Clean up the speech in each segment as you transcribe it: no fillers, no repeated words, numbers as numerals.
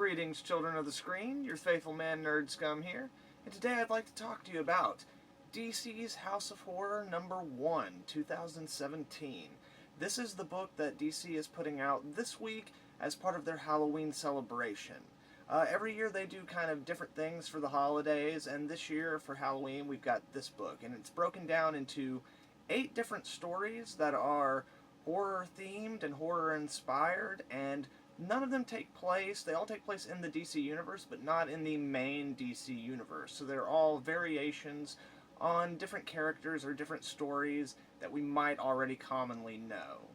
Greetings, children of the screen. Your faithful man, Nerd Scum here, and today I'd like to talk to you about DC's House of Horror number 1, 2017. This is the book that DC is putting out this week as part of their Halloween celebration. Every year they do kind of different things for the holidays, and this year for Halloween we've got this book, and it's broken down into 8 different stories that are horror themed and horror inspired, and none of them take place, they all take place in the DC universe, but not in the main DC universe. So they're all variations on different characters or different stories that we might already commonly know.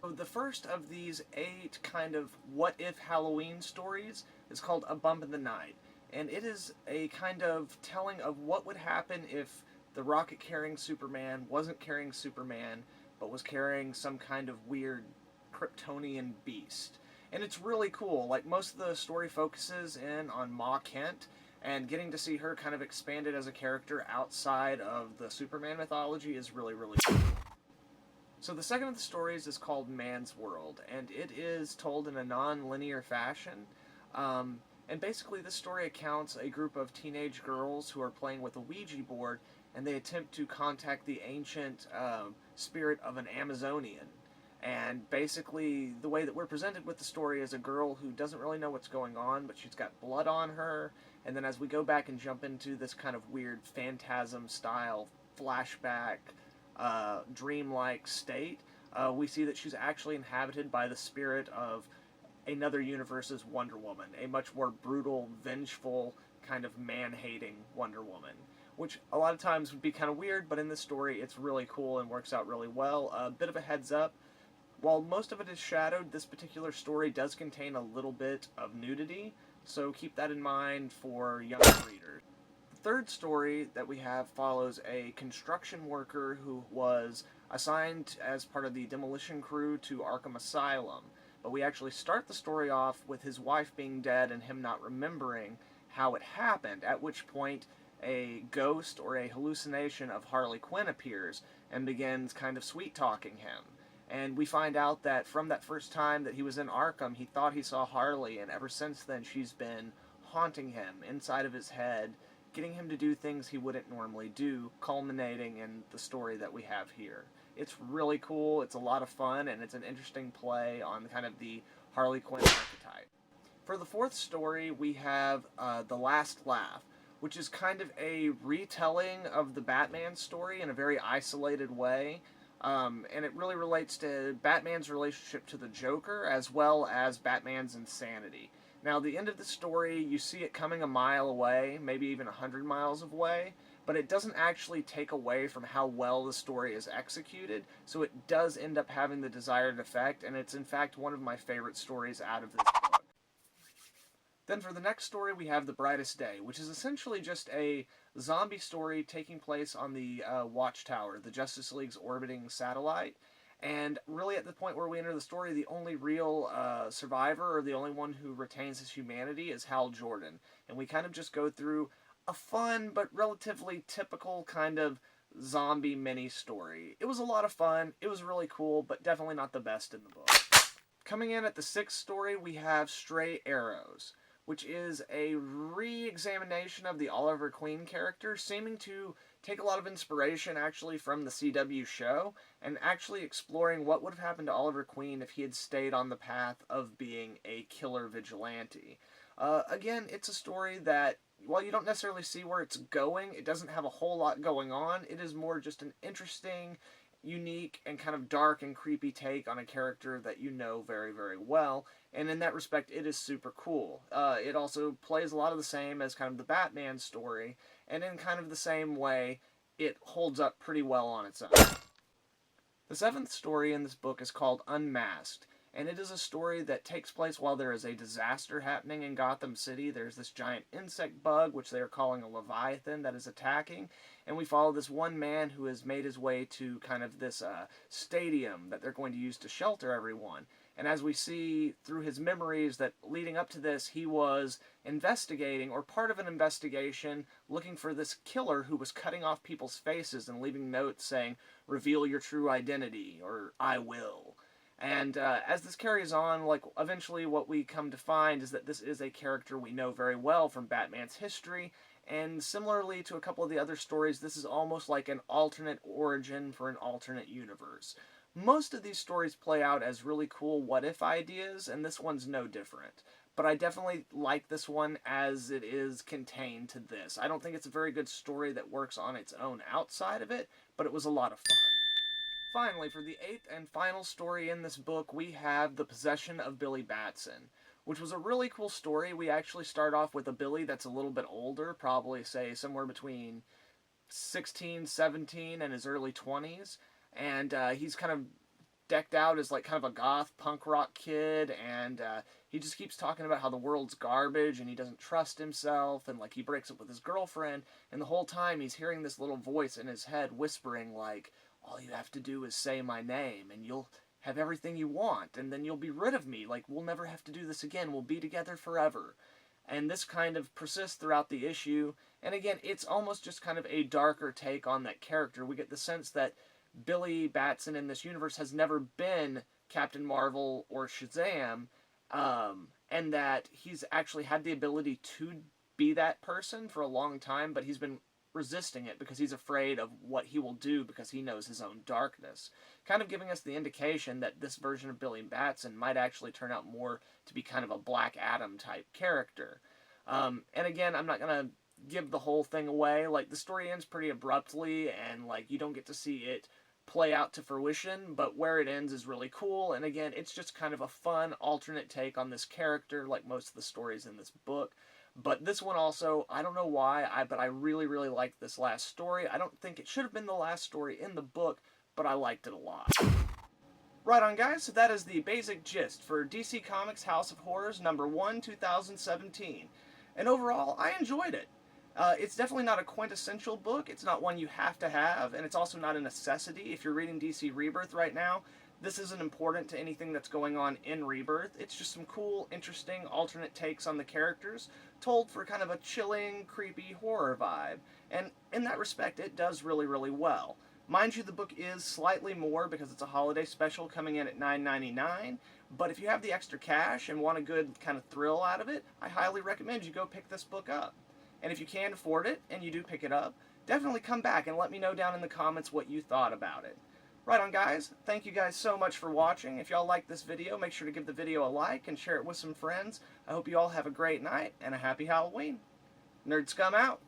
So the first of these 8 kind of what-if Halloween stories is called A Bump in the Night. And it is a kind of telling of what would happen if the rocket-carrying Superman wasn't carrying Superman, but was carrying some kind of weird Kryptonian beast. And it's really cool. Like, most of the story focuses in on Ma Kent, and getting to see her kind of expanded as a character outside of the Superman mythology is really, really cool. So the second of the stories is called Man's World, and it is told in a non-linear fashion. And basically this story accounts a group of teenage girls who are playing with a Ouija board, and they attempt to contact the ancient spirit of an Amazonian. And basically, the way that we're presented with the story is a girl who doesn't really know what's going on, but she's got blood on her. And then as we go back and jump into this kind of weird phantasm-style flashback, dreamlike state, we see that she's actually inhabited by the spirit of another universe's Wonder Woman, a much more brutal, vengeful, kind of man-hating Wonder Woman, which a lot of times would be kind of weird, but in this story it's really cool and works out really well. A bit of a heads up, while most of it is shadowed, this particular story does contain a little bit of nudity, so keep that in mind for younger readers. The third story that we have follows a construction worker who was assigned as part of the demolition crew to Arkham Asylum, but we actually start the story off with his wife being dead and him not remembering how it happened, at which point a ghost or a hallucination of Harley Quinn appears and begins kind of sweet-talking him. And we find out that from that first time that he was in Arkham, he thought he saw Harley, and ever since then she's been haunting him inside of his head, getting him to do things he wouldn't normally do, culminating in the story that we have here. It's really cool, it's a lot of fun, and it's an interesting play on kind of the Harley Quinn archetype. For the fourth story, we have The Last Laugh, which is kind of a retelling of the Batman story in a very isolated way. And it really relates to Batman's relationship to the Joker, as well as Batman's insanity. Now, the end of the story, you see it coming a mile away, maybe even 100 miles away, but it doesn't actually take away from how well the story is executed, so it does end up having the desired effect, and it's in fact one of my favorite stories out of this book. Then for the next story, we have The Brightest Day, which is essentially just a zombie story taking place on the Watchtower, the Justice League's orbiting satellite. And really at the point where we enter the story, the only real survivor, or the only one who retains his humanity, is Hal Jordan. And we kind of just go through a fun but relatively typical kind of zombie mini-story. It was a lot of fun, it was really cool, but definitely not the best in the book. Coming in at the 6th story, we have Stray Arrows, which is a re-examination of the Oliver Queen character, seeming to take a lot of inspiration actually from the CW show, and actually exploring what would have happened to Oliver Queen if he had stayed on the path of being a killer vigilante. Again, it's a story that, while you don't necessarily see where it's going, it doesn't have a whole lot going on. It is more just an interesting, unique, and kind of dark and creepy take on a character that you know very, very well, and in that respect, it is super cool. It also plays a lot of the same as kind of the Batman story, and in kind of the same way, it holds up pretty well on its own. The 7th story in this book is called Unmasked, and it is a story that takes place while there is a disaster happening in Gotham City. There's this giant insect bug, which they are calling a Leviathan, that is attacking, and we follow this one man who has made his way to kind of this stadium that they're going to use to shelter everyone. And as we see through his memories that leading up to this, he was investigating, or part of an investigation, looking for this killer who was cutting off people's faces and leaving notes saying, "Reveal your true identity," or "I will." And as this carries on, like, eventually what we come to find is that this is a character we know very well from Batman's history, and similarly to a couple of the other stories, this is almost like an alternate origin for an alternate universe. Most of these stories play out as really cool what-if ideas, and this one's no different. But I definitely like this one as it is contained to this. I don't think it's a very good story that works on its own outside of it, but it was a lot of fun. Finally, for the 8th and final story in this book, we have The Possession of Billy Batson, which was a really cool story. We actually start off with a Billy that's a little bit older, probably, say, somewhere between 16, 17, and his early 20s, and he's kind of decked out as like kind of a goth punk rock kid, and he just keeps talking about how the world's garbage and he doesn't trust himself, and like he breaks up with his girlfriend, and the whole time he's hearing this little voice in his head whispering like, all you have to do is say my name and you'll have everything you want, and then you'll be rid of me, like we'll never have to do this again, we'll be together forever. And this kind of persists throughout the issue, and again, it's almost just kind of a darker take on that character. We get the sense that Billy Batson in this universe has never been Captain Marvel or Shazam, and that he's actually had the ability to be that person for a long time, but he's been resisting it because he's afraid of what he will do because he knows his own darkness. Kind of giving us the indication that this version of Billy Batson might actually turn out more to be kind of a Black Adam type character. And again, I'm not going to give the whole thing away. Like, the story ends pretty abruptly, and like you don't get to see it play out to fruition, but where it ends is really cool. And again, it's just kind of a fun alternate take on this character, like most of the stories in this book. But this one also, I don't know why, but I really, really liked this last story. I don't think it should have been the last story in the book, but I liked it a lot. Right on, guys, so that is the basic gist for DC Comics House of Horrors number 1, 2017. And overall, I enjoyed it. It's definitely not a quintessential book, it's not one you have to have, and it's also not a necessity. If you're reading DC Rebirth right now, this isn't important to anything that's going on in Rebirth. It's just some cool, interesting, alternate takes on the characters, told for kind of a chilling, creepy horror vibe. And in that respect, it does really, really well. Mind you, the book is slightly more because it's a holiday special coming in at $9.99, but if you have the extra cash and want a good kind of thrill out of it, I highly recommend you go pick this book up. And if you can afford it, and you do pick it up, definitely come back and let me know down in the comments what you thought about it. Right on, guys. Thank you guys so much for watching. If y'all like this video, make sure to give the video a like and share it with some friends. I hope you all have a great night and a happy Halloween. Nerd Scum out.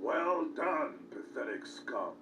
Well done, pathetic scum.